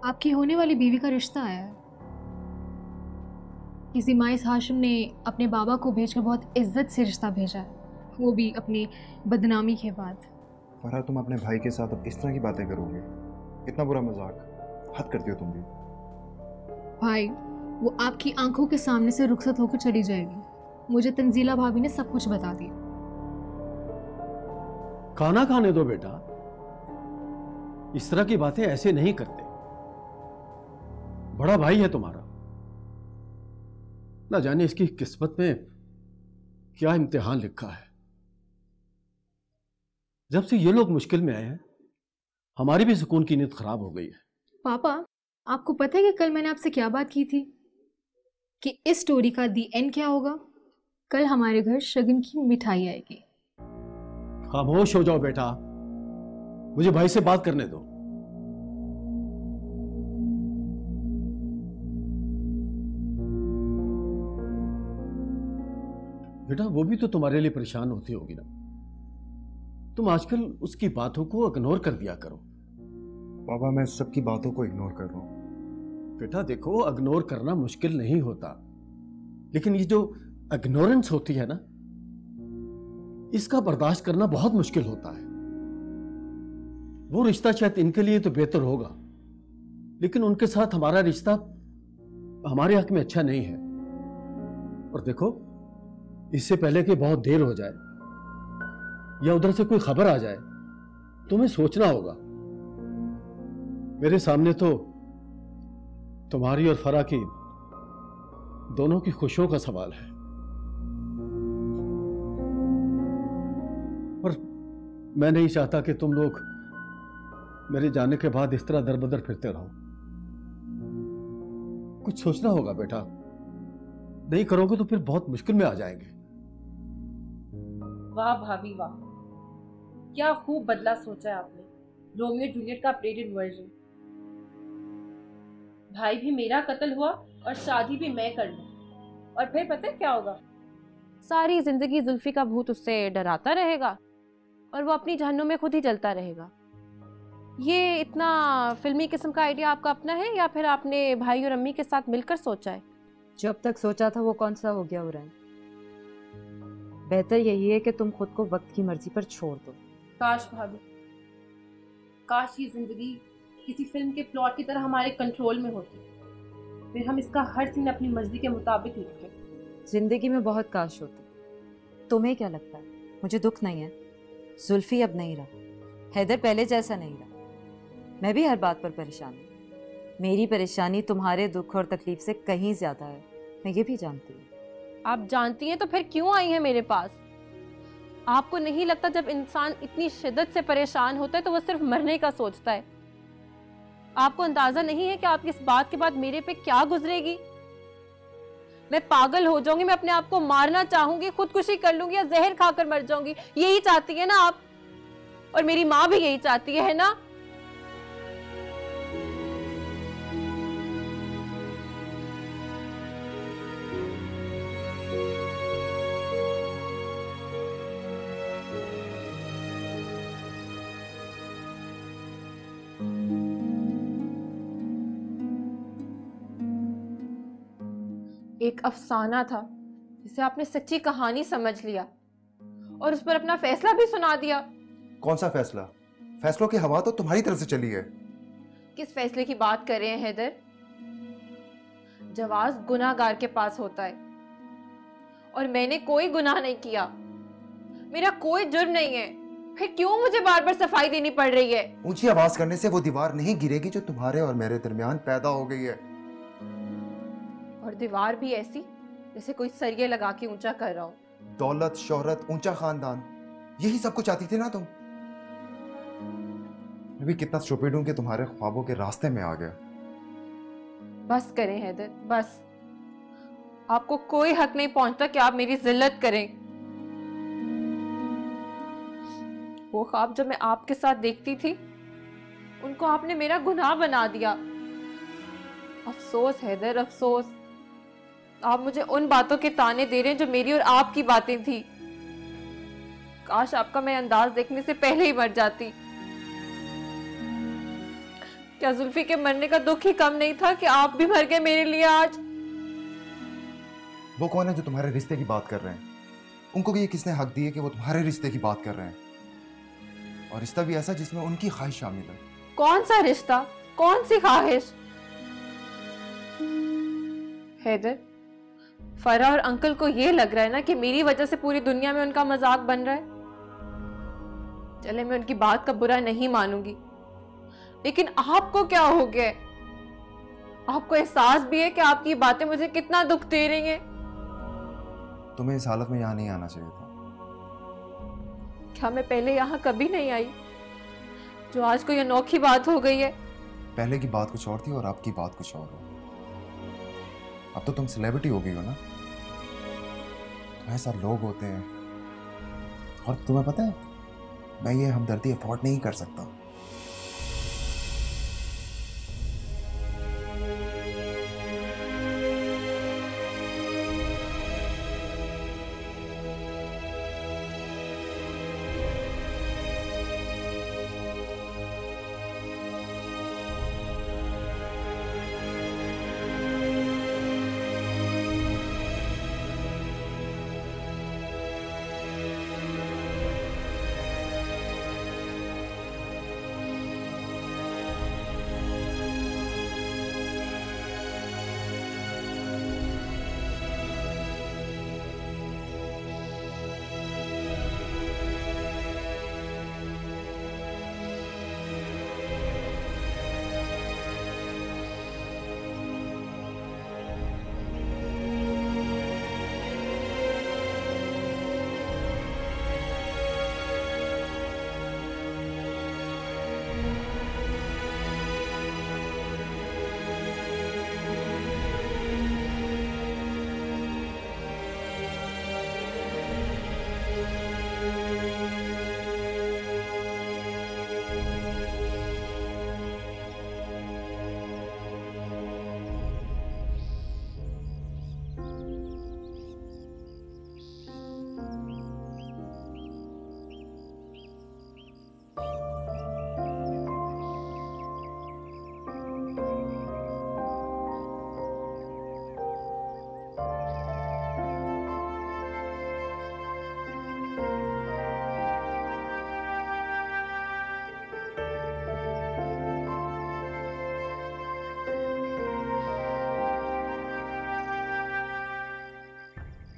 आपकी होने वाली बीवी का रिश्ता आया है। किसी माइस हाशिम ने अपने बाबा को भेजकर बहुत इज्जत से रिश्ता भेजा है, वो भी अपनी बदनामी के बाद। फरहा, तुम अपने भाई के साथ अब इस तरह की बातें करोगे? इतना बुरा मजाक, हद करती हो तुम भी। भाई, वो आपकी आंखों के सामने से रुखसत होकर चली जाएगी। मुझे तंजीला भाभी ने सब कुछ बता दिया। खाना खाने दो बेटा, इस तरह की बातें ऐसे नहीं करते। बड़ा भाई है तुम्हारा, ना जाने इसकी किस्मत में क्या इम्तिहान लिखा है। जब से ये लोग मुश्किल में आए हैं, हमारी भी सुकून की नींद खराब हो गई है। पापा, आपको पता है कि कल मैंने आपसे क्या बात की थी कि इस स्टोरी का दी एंड क्या होगा? कल हमारे घर शगन की मिठाई आएगी। खामोश हो जाओ बेटा, मुझे भाई से बात करने दो। बेटा, वो भी तो तुम्हारे लिए परेशान होती होगी ना। तुम आजकल उसकी बातों को इग्नोर कर दिया करो। बाबा, मैं सबकी बातों को इग्नोर कर रहा हूँ। बेटा देखो, इग्नोर करना मुश्किल नहीं होता, लेकिन ये जो इग्नोरेंस होती है ना, इसका बर्दाश्त करना बहुत मुश्किल होता है। वो रिश्ता शायद इनके लिए तो बेहतर होगा, लेकिन उनके साथ हमारा रिश्ता हमारे हक में अच्छा नहीं है। और देखो, इससे पहले कि बहुत देर हो जाए या उधर से कोई खबर आ जाए, तुम्हें सोचना होगा। मेरे सामने तो तुम्हारी और फरा की दोनों की खुशियों का सवाल है, और मैं नहीं चाहता कि तुम लोग मेरे जाने के बाद इस तरह दर बदर फिरते रहो। कुछ सोचना होगा बेटा, नहीं करोगे तो फिर बहुत मुश्किल में आ जाएंगे। वाह भाभी वाह, क्या खूब बदला सोचा है आपने। रोमियो जूलियट का अपडेटेड वर्जन। भाई भी मेरा कत्ल हुआ और शादी भी मैं कर लूं, और फिर पता है क्या होगा? सारी जिंदगी जुल्फी का भूत उससे डराता रहेगा और वो अपनी जहन्नुम में खुद ही जलता रहेगा। ये इतना फिल्मी किस्म का आइडिया आपका अपना है या फिर आपने भाई और अम्मी के साथ मिलकर सोचा है? जो अब तक सोचा था वो कौन सा हो गया उरैन। बेहतर यही है कि तुम खुद को वक्त की मर्जी पर छोड़ दो। काश भाभी, काश ये जिंदगी किसी फिल्म के प्लॉट की तरह हमारे कंट्रोल में होती, फिर हम इसका हर सीन अपनी मर्जी के मुताबिक लिखते। जिंदगी में बहुत काश होती। तुम्हें क्या लगता है मुझे दुख नहीं है? जुल्फी अब नहीं रहा, हैदर पहले जैसा नहीं रहा। मैं भी हर बात पर परेशान हूँ। मेरी परेशानी तुम्हारे दुख और तकलीफ से कहीं ज्यादा है, मैं ये भी जानती हूँ। आप जानती हैं तो फिर क्यों आई हैं मेरे पास? आपको नहीं लगता जब इंसान इतनी शिद्दत से परेशान होता है तो वो सिर्फ मरने का सोचता है? आपको अंदाजा नहीं है कि आपकी इस बात के बाद मेरे पे क्या गुजरेगी? मैं पागल हो जाऊंगी, मैं अपने आप को मारना चाहूंगी, खुदकुशी कर लूंगी या जहर खाकर मर जाऊंगी। यही चाहती है ना आप? और मेरी माँ भी यही चाहती है ना? एक अफसाना था जिसे आपने सच्ची कहानी समझ लिया और उस पर अपना फैसला भी सुना दिया। कौन सा फैसला? फैसलों की हवा तो तुम्हारी तरफ से चली है। किस फैसले की बात कर रहे हैं हैदर? जवाब गुनाहगार के पास होता है और मैंने कोई गुनाह नहीं किया, मेरा कोई जुर्म नहीं है, फिर क्यों मुझे बार बार सफाई देनी पड़ रही है? ऊंची आवाज करने से वो दीवार नहीं गिरेगी जो तुम्हारे और मेरे दरमियान पैदा हो गई है। और दीवार भी ऐसी जैसे कोई सरिये लगा के ऊंचा कर रहा हो। दौलत, शोहरत, ऊंचा खानदान, यही सब कुछ चाहती थी ना तुम। मैं भी कितना स्टूपिड हूं कि तुम्हारे ख्वाबों के रास्ते में आ गया। बस करें हैदर, बस। आपको कोई हक नहीं पहुंचता कि आप मेरी जिल्लत करें। वो ख्वाब जो मैं आपके साथ देखती थी, उनको आपने मेरा गुनाह बना दिया। अफसोस हैदर, अफसोस। आप मुझे उन बातों के ताने दे रहे हैं जो मेरी और आपकी बातें थी। काश आपका मैं अंदाज देखने से पहले ही मर जाती। क्या जुल्फी के मरने का दुख ही कम नहीं था कि आप भी मर गए मेरे लिए आज? वो कौन है जो तुम्हारे रिश्ते की बात कर रहे हैं? उनको ये किसने हक दिए कि वो तुम्हारे रिश्ते की बात कर रहे हैं? और रिश्ता भी ऐसा जिसमें उनकी ख्वाहिश शामिल है। कौन सा रिश्ता, कौन सी ख्वाहिश? हैदर, फरा और अंकल को ये लग रहा है ना कि मेरी वजह से पूरी दुनिया में उनका मजाक बन रहा है। चले, मैं उनकी बात का बुरा नहीं मानूंगी, लेकिन आपको क्या हो गया? आपको एहसास भी है कि आपकी बातें मुझे कितना दुख दे रही हैं? तुम्हें इस हालत में यहाँ नहीं आना चाहिए था। क्या मैं पहले यहाँ कभी नहीं आई, जो आज कोई अनोखी बात हो गई है? पहले की बात कुछ और थी और अब की बात कुछ और है। अब तो तुम सेलिब्रिटी हो गई हो ना, तुम्हारे साथ लोग होते हैं, और तुम्हें पता है मैं ये हमदर्दी अफोर्ड नहीं कर सकता।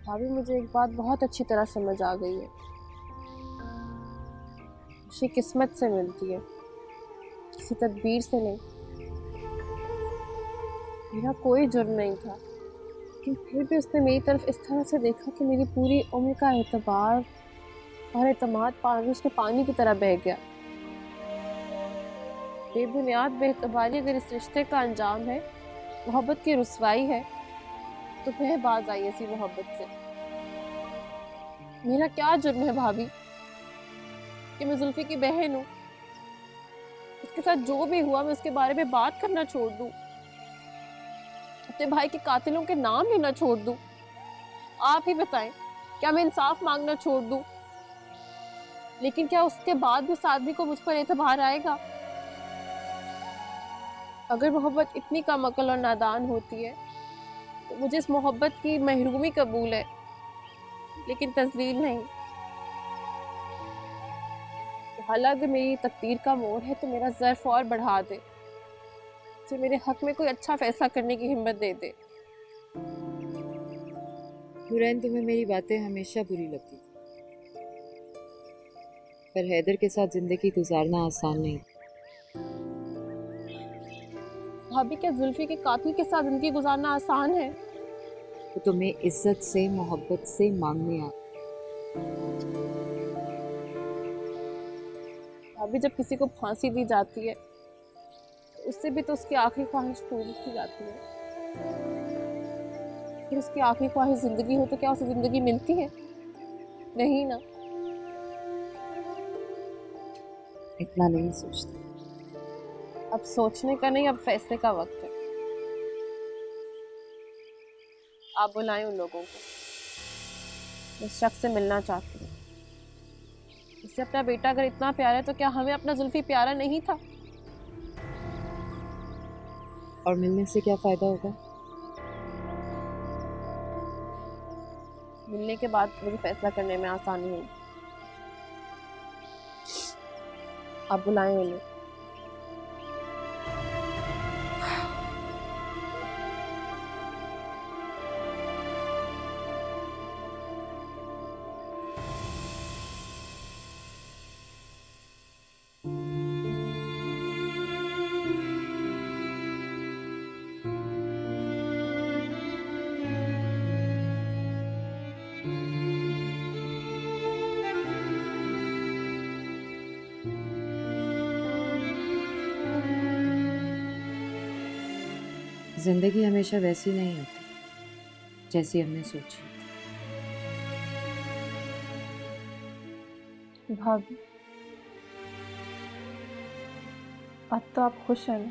भाभी, मुझे एक बात बहुत अच्छी तरह समझ आ गई है। खुशी किस्मत से मिलती है, किसी तदबीर से नहीं। मेरा कोई जुर्म नहीं था, लेकिन फिर भी उसने मेरी तरफ इस तरह से देखा कि मेरी पूरी उम्र का एतबार और एतमाद बारिश के पानी की तरह बह गया। बेबुनियाद बेतबारी अगर इस रिश्ते का अंजाम है, मोहब्बत की रुसवाई है, तो वह बाज आई ऐसी मोहब्बत से। मेरा क्या जुर्म है भाभी कि मैं जुल्फी की बहन हूँ? उसके साथ जो भी हुआ मैं उसके बारे में बात करना छोड़ दूँ, अपने भाई के कातिलों के नाम लेना छोड़ दूँ? आप ही बताएं, क्या मैं इंसाफ मांगना छोड़ दूँ? लेकिन क्या उसके बाद भी उस आदमी को मुझ पर एतबार आएगा? अगर मोहब्बत इतनी कम अकल और नादान होती है तो मुझे इस मोहब्बत की महरूमी कबूल है, लेकिन तस्लील नहीं। हालांकि मेरी तकदीर का मोड़ है तो मेरा ज़र्फ और बढ़ा दे, तो मेरे हक में कोई अच्छा फैसला करने की हिम्मत दे दे। हुरैन, तुम्हें मेरी बातें हमेशा बुरी लगती, पर हैदर के साथ जिंदगी गुजारना आसान नहीं। भाभी, क्या जुल्फी के कातिल के साथ जिंदगी गुजारना आसान है? तो तुम्हें इज्जत से, मोहब्बत से मांगने आ। भाभी, जब किसी को फांसी दी जाती है तो उससे भी तो उसकी आखिरी ख्वाहिश पूरी की जाती है। फिर उसकी आखिरी ख्वाहिश जिंदगी हो तो क्या उसे जिंदगी मिलती है? नहीं ना। इतना नहीं सोचती। अब सोचने का नहीं, अब फैसले का वक्त है। आप बुलाएं उन लोगों को, मैं इस शख्स से मिलना चाहती हूँ। इससे अपना बेटा अगर इतना प्यारा है तो क्या हमें अपना जुल्फी प्यारा नहीं था? और मिलने से क्या फायदा होगा? मिलने के बाद मुझे फैसला करने में आसानी होगी। आप बुलाएं उन्हें। जिंदगी हमेशा वैसी नहीं होती जैसी हमने सोची थी। भाभी, अब तो आप खुश हैं ना?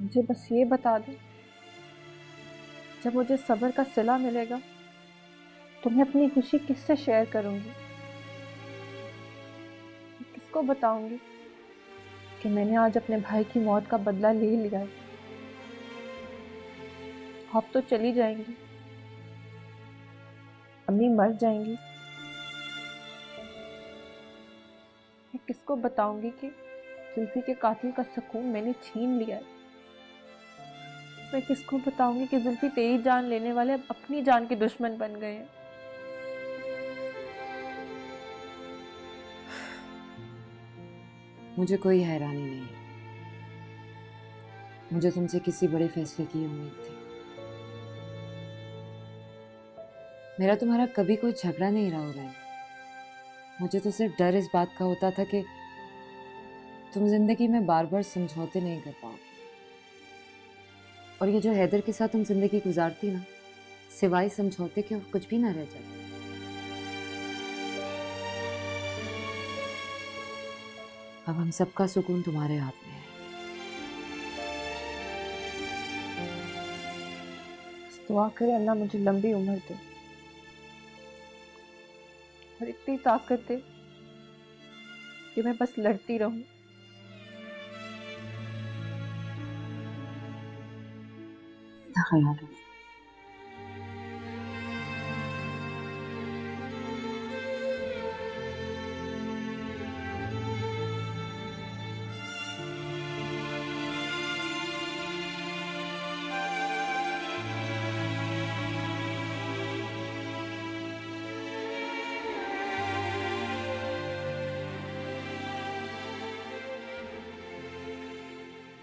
मुझे बस ये बता दो, जब मुझे सब्र का सिला मिलेगा तो मैं अपनी खुशी किससे शेयर करूंगी? किसको बताऊंगी कि मैंने आज अपने भाई की मौत का बदला ले लिया है? आप तो चली जाएंगी, अम्मी मर जाएंगी। मैं किसको बताऊंगी कि जुल्फी के कातिल का सुकून मैंने छीन लिया है? मैं किसको बताऊंगी कि जुल्फी तेरी जान लेने वाले अब अपनी जान के दुश्मन बन गए हैं? मुझे कोई हैरानी नहीं है। मुझे तुमसे किसी बड़े फैसले की उम्मीद थी। मेरा तुम्हारा कभी कोई झगड़ा नहीं रहा हो रहा है। मुझे तो सिर्फ डर इस बात का होता था कि तुम जिंदगी में बार बार समझौते नहीं कर पाओ। और ये जो हैदर के साथ तुम जिंदगी गुजारती ना, सिवाय समझौते के और कुछ भी ना रह जाता। अब हम सबका सुकून तुम्हारे हाथ में है। दुआ करे अल्लाह मुझे लंबी उम्र दे और इतनी ताकत दे कि मैं बस लड़ती रहूं। ख्याल रखो।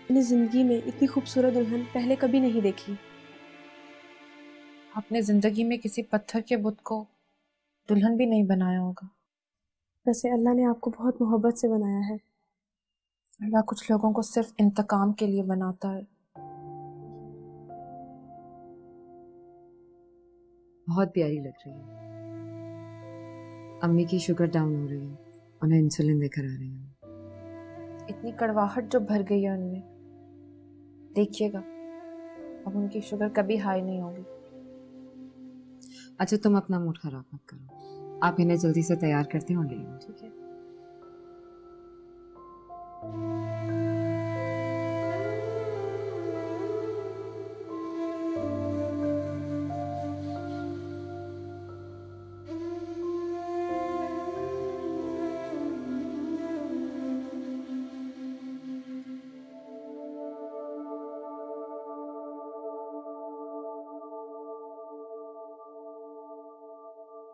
अपनी जिंदगी में इतनी खूबसूरत दुल्हन पहले कभी नहीं देखी। आपने जिंदगी में किसी पत्थर के बुत को दुल्हन भी नहीं बनाया होगा। वैसे अल्लाह ने आपको बहुत मोहब्बत से बनाया है। अल्लाह कुछ लोगों को सिर्फ इंतकाम के लिए बनाता है। बहुत प्यारी लग रही है। अम्मी की शुगर डाउन हो रही है, उन्हें इंसुलिन देकर आ रही हूँ। इतनी कड़वाहट जो भर गई है उनमें, देखिएगा अब उनकी शुगर कभी हाई नहीं होगी। अच्छा तुम अपना मूड खराब मत करो, आप इन्हें जल्दी से तैयार करते हो, ले लो। ठीक है।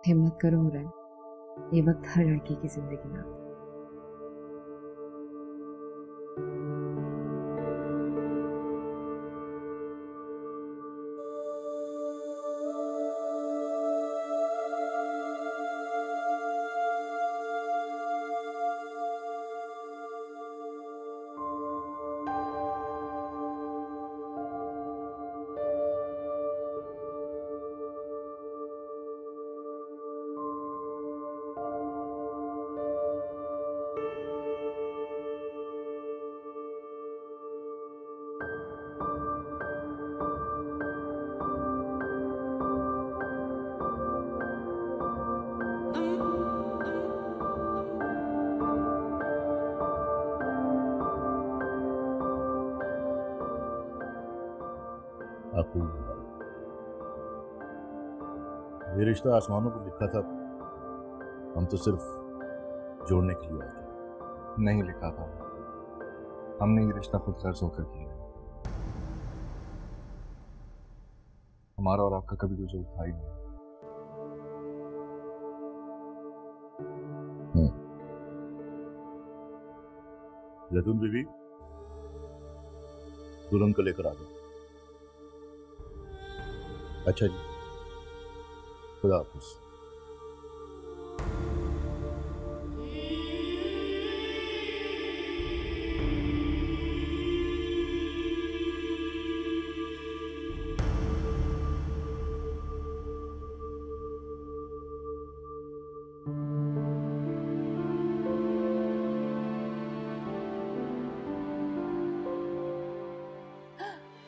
हिम्मत करो हो रहा है, ये वक्त हर लड़की की जिंदगी में आता है। आपको ये रिश्ता आसमानों पर लिखा था, हम तो सिर्फ जोड़ने के लिए आए थे। नहीं लिखा था, हमने ये रिश्ता खुद गर्ज होकर किया। हमारा और आपका कभी कुछ था ही नहीं। जैतून बीवी, दुल्हन को लेकर आ जाओ। अच्छा जी, खुदा हाफिज।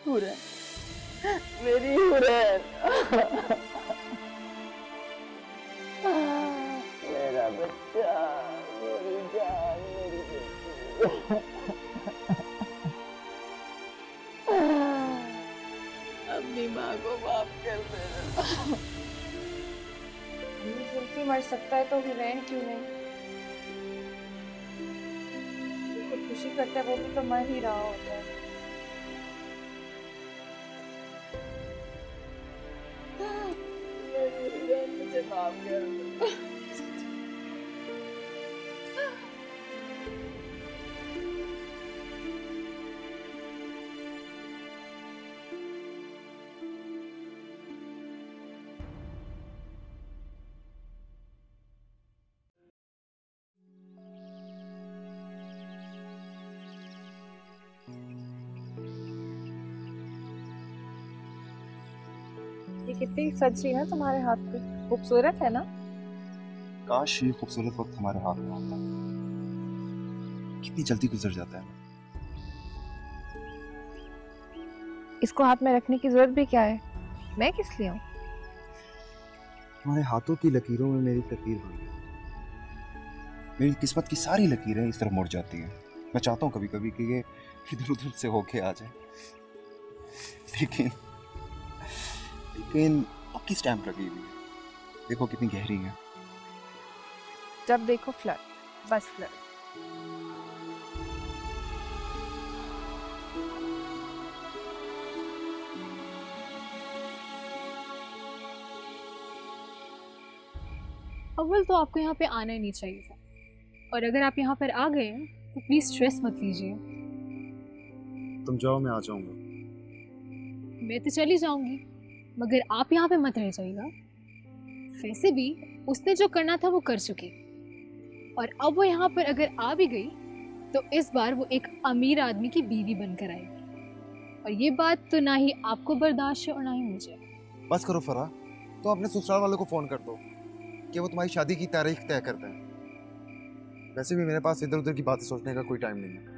हुरैन, मेरी हुरैन, मेरा बच्चा, मेरी जान, मेरी बेटी। अपनी माँ को माफ कर देना। जुल्फी मर सकता है तो हुरैन क्यों नहीं? जो खुदकुशी करता है वो भी तो मर ही रहा होता है। मुझे माफ कर दो। ये कितनी सज रही है तुम्हारे हाथ पे, खूबसूरत है ना? काश ये खूबसूरत वक्त हमारे हाथ में होता। कितनी जल्दी गुजर जाता है। इसको हाथ में रखने की जरूरत भी क्या है? मैं किस लिए हूँ? तुम्हारे हाथों की लकीरों में मेरी तकदीर बन गई। मेरी किस्मत की सारी लकीरें इस तरफ मुड़ जाती हैं। मैं चाहता हूँ कभी कभी कि ये इधर उधर से होके आ जाए, लेकिन पक्की स्टैंप लगी हुई है। देखो कितनी गहरी है। जब देखो फ्लर्ट, बस फ्लर्ट। अव्वल तो आपको यहाँ पे आना ही नहीं चाहिए था, और अगर आप यहाँ पर आ गए तो प्लीज स्ट्रेस मत लीजिए। तुम जाओ, मैं आ जाऊंगा। मैं तो चली जाऊंगी, मगर आप यहाँ पे मत रह जाइएगा। वैसे भी उसने जो करना था वो कर चुकी, और अब वो यहाँ पर अगर आ भी गई तो इस बार वो एक अमीर आदमी की बीवी बनकर आएगी, और ये बात तो ना ही आपको बर्दाश्त है और ना ही मुझे। बस करो फराह, तो अपने ससुराल वालों को फोन कर दो कि वो तुम्हारी शादी की तारीख तय करते हैं। वैसे भी मेरे पास इधर उधर की बातें सोचने का कोई टाइम नहीं है।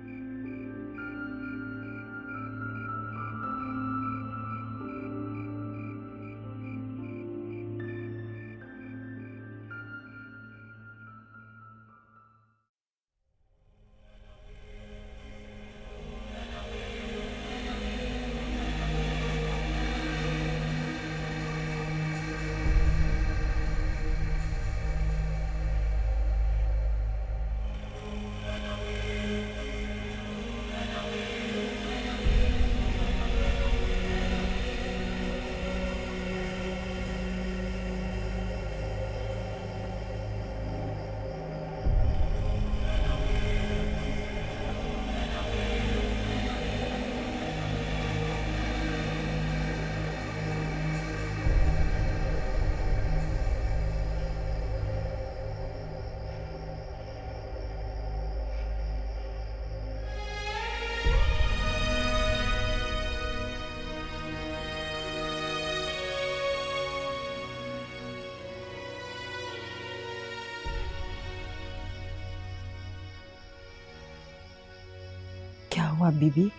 क्या हुआ बीबी,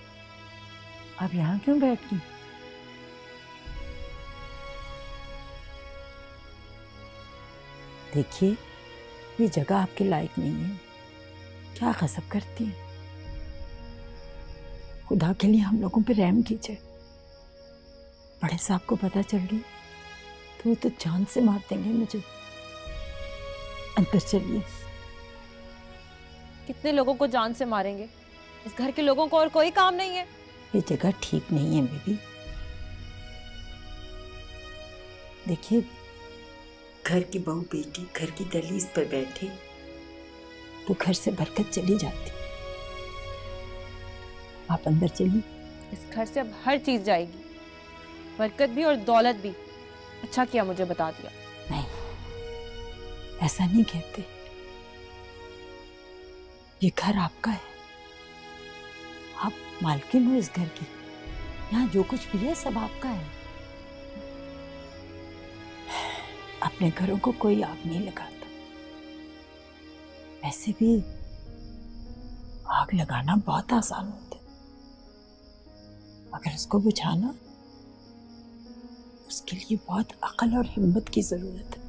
आप यहाँ क्यों बैठ गई? देखिए, ये जगह आपके लायक नहीं है। क्या गज़ब करती है। खुदा के लिए हम लोगों पे रहम कीजिए। बड़े साहब को पता चल गया तो वो तो जान से मार देंगे मुझे। अंदर चलिए। कितने लोगों को जान से मारेंगे? इस घर के लोगों को और कोई काम नहीं है? ये जगह ठीक नहीं है बीबी। देखिए, घर की बहू बेटी घर की दहलीज पर बैठे तो घर से बरकत चली जाती। आप अंदर चलिए। इस घर से अब हर चीज जाएगी, बरकत भी और दौलत भी। अच्छा किया मुझे बता दिया। नहीं, ऐसा नहीं कहते। ये घर आपका है, आप मालकिन हो इस घर की। यहाँ जो कुछ भी है सब आपका है। अपने घरों को कोई आग नहीं लगाता। वैसे भी आग लगाना बहुत आसान होता है, मगर उसको बुझाना, उसके लिए बहुत अकल और हिम्मत की जरूरत है,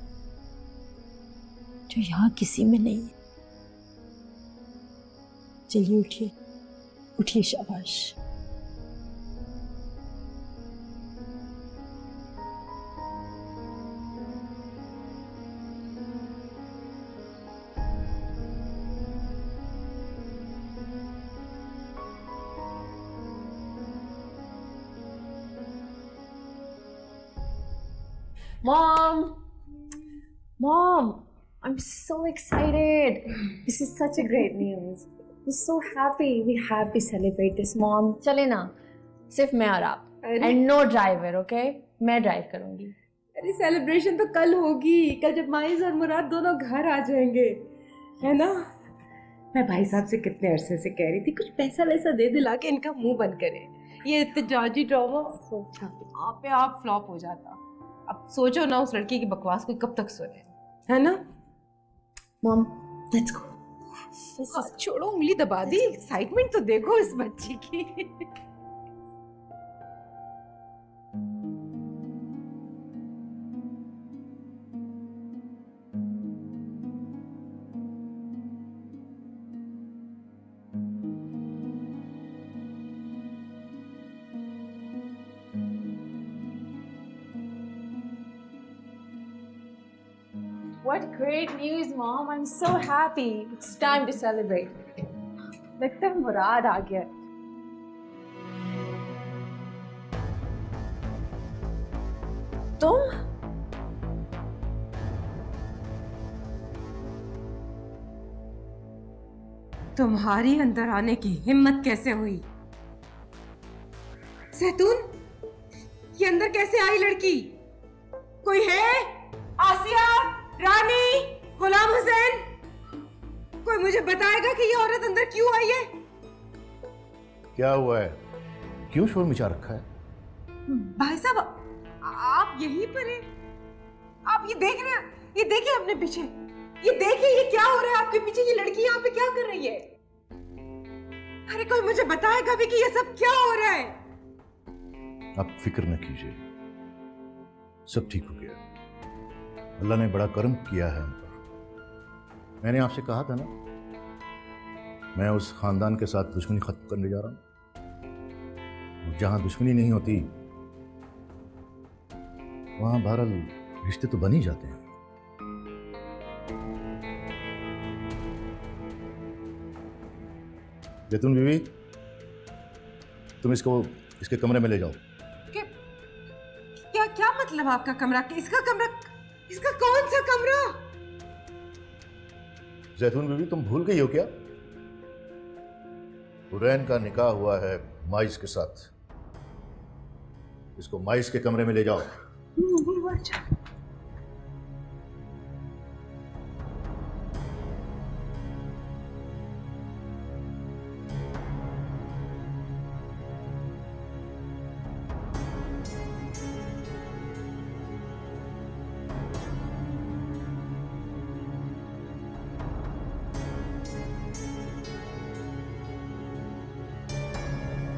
जो यहाँ किसी में नहीं है। चलिए उठिए, उठिए, शाबाश। Mom, I'm so excited. This is such a great news. We're so happy. We have to celebrate this, Mom. चले ना, सिर्फ मैं और आप। And no driver, okay? मैं ड्राइव करूंगी। अरे सेलिब्रेशन तो कल होगी, कल जब माइज और मुराद दोनों घर आ जाएंगे, है ना? मैं भाई साहब से कितने अरसे से कह रही थी कुछ पैसा वैसा दे दिला के इनका मुंह बंद करे। ये एहतजाजी ड्रामा आप पे आप फ्लॉप हो जाता। अब सोचो ना उस लड़की की बकवास कोई कब तक सुने, है ना? Mom, let's go. छोड़ो, उंगली दबा दी। एक्साइटमेंट तो देखो इस बच्ची की। What great news, Mom. I'm so happy. It's time to celebrate. लगता है मुराद आ गया। तुम? तुम्हारी अंदर आने की हिम्मत कैसे हुई? जैतून, ये अंदर कैसे आई लड़की? कोई है? आसिया, रानी, गुलाम हुसैन, कोई मुझे बताएगा कि ये औरत अंदर क्यों आई है? क्या हुआ है? क्यों शोर मचा रखा है? भाई साहब, आप यहीं पर हैं? आप ये देख रहे हैं? ये देखिए अपने पीछे, ये देखिए ये क्या हो रहा है आपके पीछे। ये लड़की यहाँ पे क्या कर रही है? अरे कोई मुझे बताएगा भी कि ये सब क्या हो रहा है? आप फिक्र न कीजिए, सब ठीक हो गया। अल्लाह ने बड़ा कर्म किया है हम पर। मैंने आपसे कहा था ना, मैं उस खानदान के साथ दुश्मनी खत्म करने जा रहा हूं। जहां दुश्मनी नहीं होती वहां बहरहाल रिश्ते तो बन ही जाते हैं। जैतून बीवी, तुम इसको इसके कमरे में ले जाओ। क्या क्या मतलब आपका कमरा? इसका कमरा? इसका कौन सा कमरा? जैतून बीवी, तुम भूल गई हो क्या? हुरैन का निकाह हुआ है माइस के साथ। इसको माइस के कमरे में ले जाओ।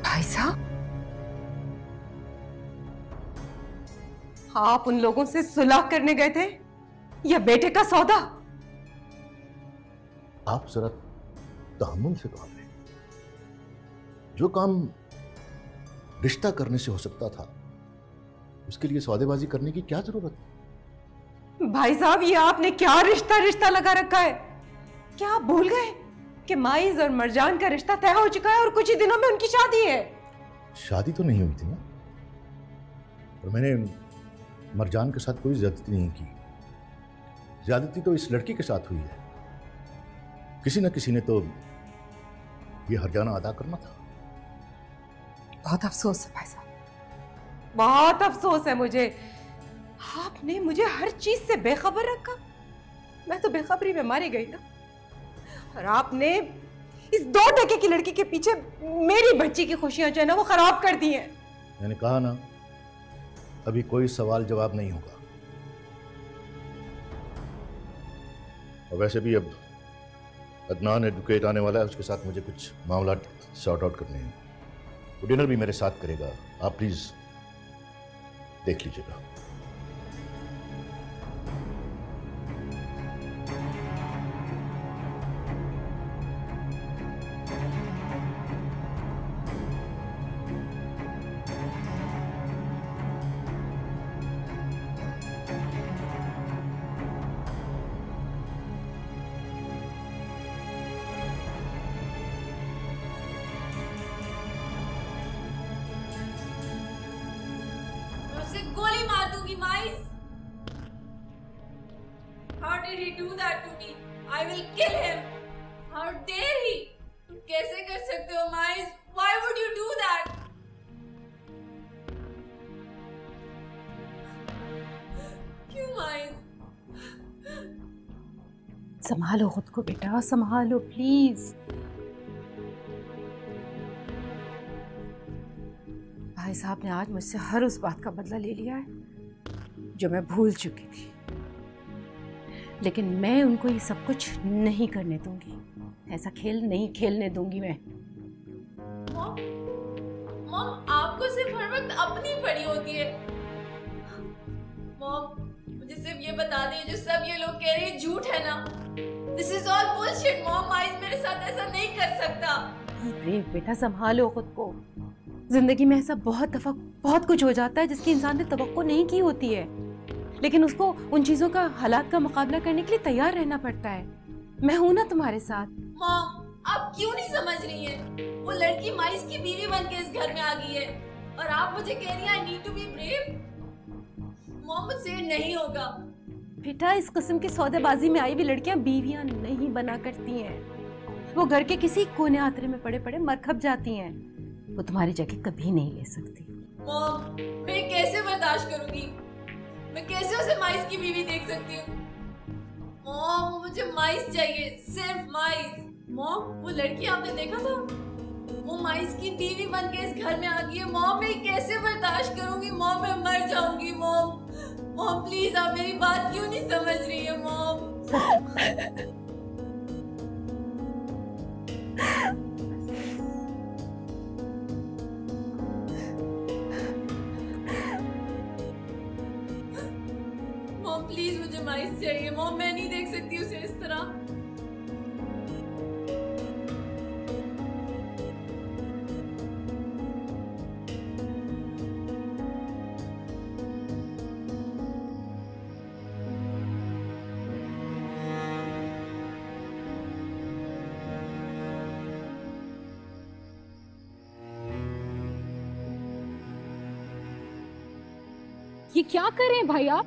भाई साहब, आप उन लोगों से सुलह करने गए थे या बेटे का सौदा? आप जरा तहम्मुल से काम लें। जो काम रिश्ता करने से हो सकता था उसके लिए सौदेबाजी करने की क्या जरूरत है? भाई साहब, ये आपने क्या रिश्ता रिश्ता लगा रखा है? क्या आप भूल गए कि माइज और मरजान का रिश्ता तय हो चुका है और कुछ ही दिनों में उनकी शादी है? शादी तो नहीं हुई थी ना, और मैंने मरजान के साथ कोई ज्यादती नहीं की। ज्यादती तो इस लड़की के साथ हुई है। किसी न किसी ने तो ये हर्जाना अदा करना था। बहुत अफसोस है भाई साहब, बहुत अफसोस है मुझे। आपने मुझे हर चीज से बेखबर रखा। मैं तो बेखबरी में मारी गई ना, और आपने इस 2 टके की लड़की के पीछे मेरी बच्ची की खुशियां जो है ना वो खराब कर दी हैं। मैंने कहा ना, अभी कोई सवाल जवाब नहीं होगा। और वैसे भी अब अदनान एडवोकेट आने वाला है, उसके साथ मुझे कुछ मामला सॉर्ट आउट करने हैं। वो डिनर भी मेरे साथ करेगा, आप प्लीज देख लीजिएगा। गोली मार दूंगी माइस। How did he do that to me? I will kill him. How dare he? तुम कैसे कर सकते हो माइस? Why would you do that? क्यों माइस? संभालो खुद को बेटा, संभालो प्लीज। भाई साहब ने आज मुझसे हर उस बात का बदला ले लिया है जो मैं भूल चुकी थी, लेकिन मैं उनको ये सब कुछ नहीं करने दूंगी। ऐसा खेल नहीं खेलने दूंगी मैं। मॉम, आपको सिर्फ हर वक्त अपनी पड़ी होती है। मॉम, मुझे सिर्फ ये बता दें, जो सब ये लोग कह रहे हैं झूठ है ना? This is all bullshit, mom. माइस मेरे साथ ऐसा नहीं कर सकता। ब्रेव बेटा, संभालो खुद को। जिंदगी में ऐसा बहुत दफा बहुत कुछ हो जाता है जिसकी इंसान ने तवक्को नहीं की होती है, लेकिन उसको उन चीजों का हालात का मुकाबला करने के लिए तैयार रहना पड़ता है। मैं हूं ना तुम्हारे साथ। मॉम, आप क्यों नहीं समझ रही हैं? वो लड़की माइस की बीवी बन के इस घर में आ गई है और आप मुझे कह रही हैं I need to be brave. Mom, मुझसे ये नहीं होगा। बेटा, इस किस्म की सौदेबाजी में आई भी लड़कियां बीवियां नहीं बना करती हैं। वो घर के किसी कोने आतरे में पड़े पड़े मर खप जाती हैं। वो तुम्हारी जगह कभी नहीं ले सकती। मॉम, मैं कैसे बर्दाश्त करूंगी? मैं कैसे उसे माइस की बीवी देख सकती हूँ? मॉम, मुझे माइस चाहिए, सिर्फ माइस। मॉम, वो लड़की आपने देखा था? वो माइस की बीवी बन के इस घर में आ गई है। मॉम, मैं कैसे बर्दाश्त करूंगी? मॉम, मैं मर जाऊंगी। मॉम, मॉम प्लीज, आप मेरी बात क्यों नहीं समझ रही है? मॉम मॉम प्लीज, मुझे माइस चाहिए। मॉम, मैं नहीं देख सकती उसे इस तरह। ये क्या कर रहे हैं भाई आप?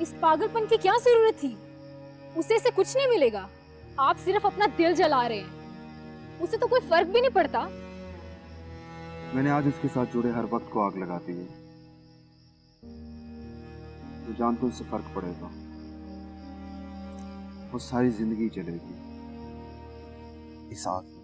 इस पागलपन की क्या जरूरत थी? उसे से कुछ नहीं मिलेगा। आप सिर्फ अपना दिल जला रहे हैं। उसे तो कोई फर्क भी नहीं पड़ता। मैंने आज उसके साथ जुड़े हर वक्त को आग लगा दी है। तो जान तो उससे फर्क पड़ेगा, वो सारी जिंदगी चलेगी इस आग में।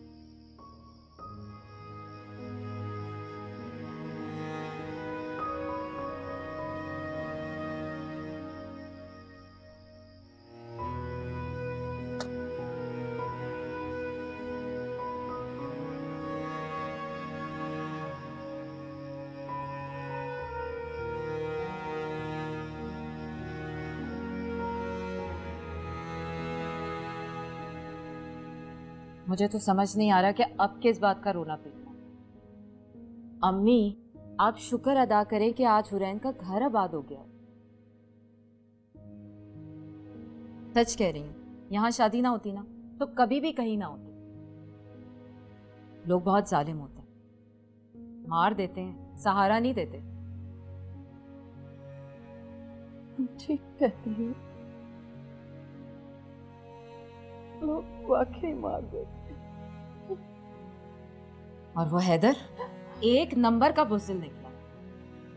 मुझे तो समझ नहीं आ रहा कि अब किस बात का रोना पीटना। अम्मी, आप शुक्र अदा करें कि आज हुरैन का घर आबाद हो गया। सच कह रही हूँ, यहाँ शादी ना होती ना तो कभी भी कहीं ना होती। लोग बहुत जालिम होते हैं, मार देते हैं, सहारा नहीं देते। ठीक कहती है, लोग वाकई मार देते। और वो हैदर एक नंबर का बुज़दिल निकला।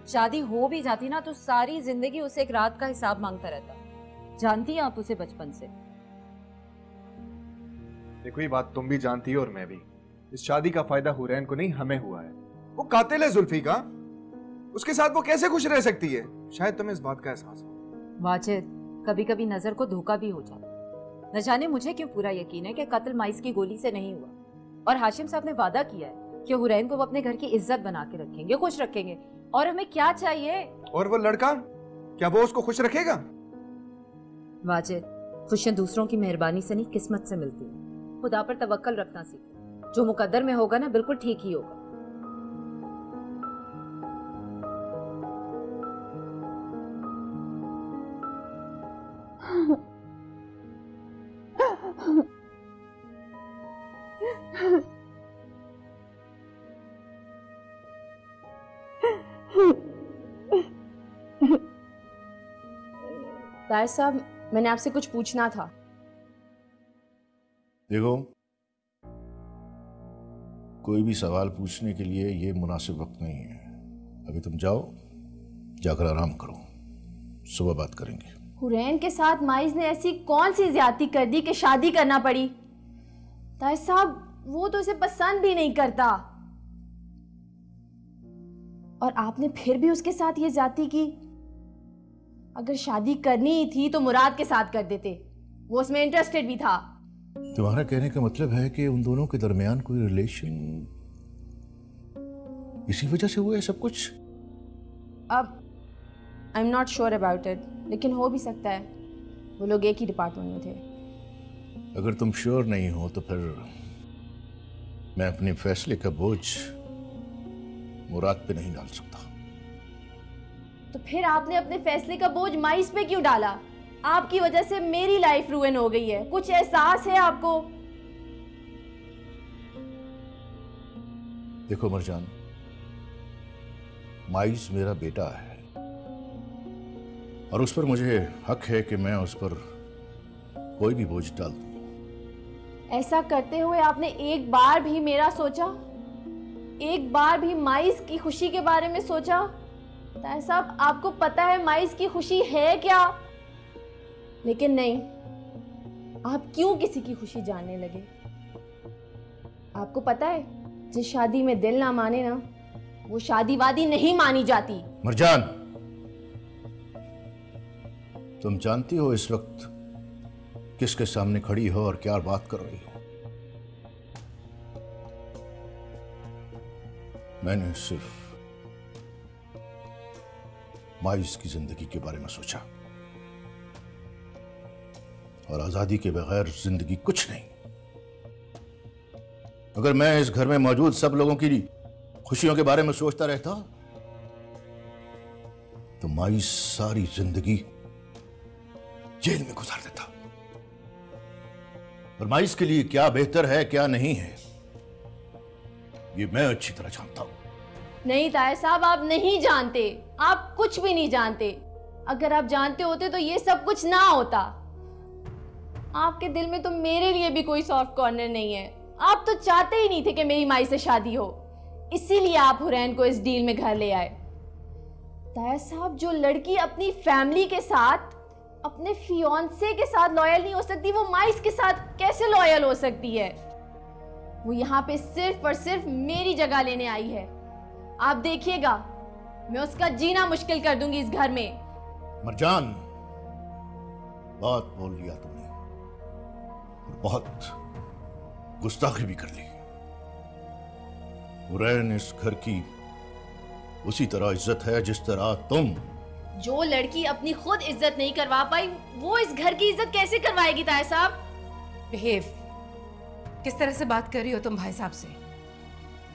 शादी हो भी जाती ना तो सारी जिंदगी उसे एक रात का हिसाब मांगता रहता। जानती हैं आप उसे बचपन से। देखो ये बात तुम भी जानती हो और मैं भी। इस शादी का फायदा हुरैन को नहीं हमें हुआ है। वो कातिल है जुल्फी का, उसके साथ वो कैसे खुश रह सकती है? शायद तुम्हें इस बात का एहसास हो। वाजिद, कभी कभी नजर को धोखा भी हो जाता। न जाने मुझे क्यों पूरा यकीन है कि कत्ल माइस की गोली से नहीं हुआ। और हाशिम साहब ने वादा किया है कि हुरैन को वो अपने घर की इज्जत बना के रखेंगे, खुश रखेंगे। और हमें क्या चाहिए? और वो लड़का, क्या वो उसको खुश रखेगा? वाजिद, खुशियां दूसरों की मेहरबानी से नहीं, किस्मत से मिलती है। खुदा पर तवक्कल रखना सीखो। जो मुकद्दर में होगा ना, बिल्कुल ठीक ही होगा। ताहिर साहब, मैंने आपसे कुछ पूछना था। देखो, कोई भी सवाल पूछने के लिए ये मुनासिब वक्त नहीं है। अभी तुम जाओ, जाकर आराम करो, सुबह बात करेंगे। हुरैन के साथ माइज ने ऐसी कौन सी ज्यादती कर दी कि शादी करना पड़ी? ताहिर साहब, वो तो उसे पसंद भी नहीं करता, और आपने फिर भी उसके साथ ये ज्यादती की। अगर शादी करनी ही थी तो मुराद के साथ कर देते, वो उसमें इंटरेस्टेड भी था। तुम्हारा कहने का मतलब है कि उन दोनों के दरमियान कोई रिलेशन, इसी वजह से हुआ है सब कुछ? अब I am not sure about it, लेकिन हो भी सकता है। वो लोग एक ही डिपार्टमेंट में थे। अगर तुम श्योर नहीं हो तो फिर मैं अपने फैसले का बोझ मुराद पे नहीं डाल सकता। तो फिर आपने अपने फैसले का बोझ माइस पे क्यों डाला? आपकी वजह से मेरी लाइफ रुइन हो गई है। कुछ एहसास है आपको? देखो मरजान, माइस मेरा बेटा है और उस पर मुझे हक है कि मैं उस पर कोई भी बोझ डाल दूं। ऐसा करते हुए आपने एक बार भी मेरा सोचा? एक बार भी माइस की खुशी के बारे में सोचा? ताहिर साहब, आपको पता है माइस की खुशी है क्या? लेकिन नहीं, आप क्यों किसी की खुशी जानने लगे? आपको पता है, जिस शादी में दिल ना माने ना, वो शादी वादी नहीं मानी जाती। मरजान, तुम जानती हो इस वक्त किसके सामने खड़ी हो और क्या बात कर रही हो? मैंने सिर्फ माइस की जिंदगी के बारे में सोचा, और आजादी के बगैर जिंदगी कुछ नहीं। अगर मैं इस घर में मौजूद सब लोगों की खुशियों के बारे में सोचता रहता तो माइस सारी जिंदगी जेल में गुजार देता। और माइस के लिए क्या बेहतर है क्या नहीं है, ये मैं अच्छी तरह जानता हूं। नहीं ताहिर साहब, आप नहीं जानते। आप कुछ भी नहीं जानते। अगर आप जानते होते तो ये सब कुछ ना होता। आपके दिल में तो मेरे लिए भी कोई सॉफ्ट कॉर्नर नहीं है। आप तो चाहते ही नहीं थे कि मेरी माई से शादी हो, इसीलिए आप हुरैन को इस डील में घर ले आए। ताहिर साहब, जो लड़की अपनी फैमिली के साथ, अपने फियांसे के साथ लॉयल नहीं हो सकती, वो माइस के साथ कैसे लॉयल हो सकती है? वो यहाँ पे सिर्फ और सिर्फ मेरी जगह लेने आई है। आप देखिएगा, मैं उसका जीना मुश्किल कर दूंगी इस घर में। मरजान, बात बोल लिया तुमने और बहुत गुस्ताखी भी कर ली। हुरैन इस घर की उसी तरह इज्जत है जिस तरह तुम। जो लड़की अपनी खुद इज्जत नहीं करवा पाई, वो इस घर की इज्जत कैसे करवाएगी ताहिर साहब? बिहेव, किस तरह से बात कर रही हो तुम भाई साहब से?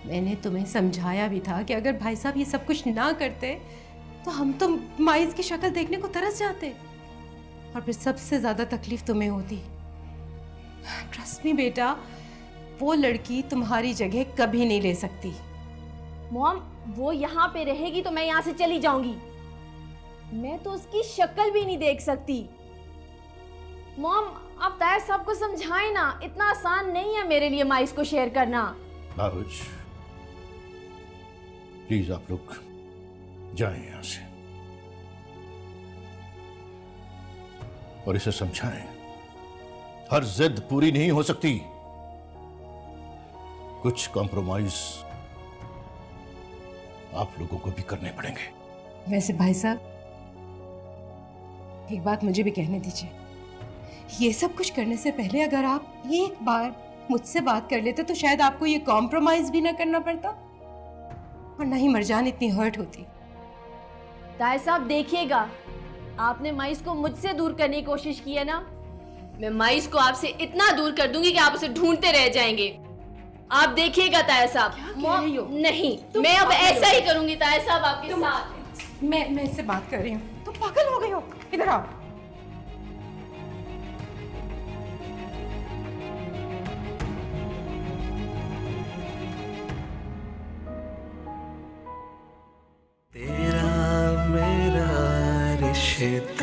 मैंने तुम्हें समझाया भी था कि अगर भाई साहब ये सब कुछ ना करते तो हम तो माइज की शक्ल देखने को तरस जाते और फिर सबसे ज्यादा तकलीफ तुम्हें होती। ट्रस्ट मी बेटा, वो लड़की तुम्हारी जगह कभी नहीं ले सकती। मॉम, वो यहाँ पे रहेगी तो मैं यहाँ से चली जाऊंगी। मैं तो उसकी शक्ल भी नहीं देख सकती। मॉम, आप ताहिर साहब को समझाएं ना, इतना आसान नहीं है मेरे लिए माइस को शेयर करना। बाबूज, प्लीज आप लोग जाएं यहाँ से और इसे समझाएं, हर जिद पूरी नहीं हो सकती, कुछ कॉम्प्रोमाइज आप लोगों को भी करने पड़ेंगे। वैसे भाई साहब, एक बात मुझे भी कहने दीजिए, ये सब कुछ करने से पहले अगर आप एक बार मुझसे बात कर लेते तो शायद आपको ये कॉम्प्रोमाइज भी ना करना पड़ता और ना ही मरजान इतनी हर्ट होती। ताहिर साहब देखिएगा, आपने माइस को मुझसे दूर करने की कोशिश की है ना, मैं माइस को आपसे इतना दूर कर दूंगी कि आप उसे ढूंढते रह जाएंगे। आप देखिएगा ताहिर साहब। नहीं, मैं अब ऐसा ही करूंगी ताहिर साहब आपके साथ। मैं इससे बात कर रही हूँ। तुम पागल हो गई हो, इधर आओ। तेरा मेरा रिश्ता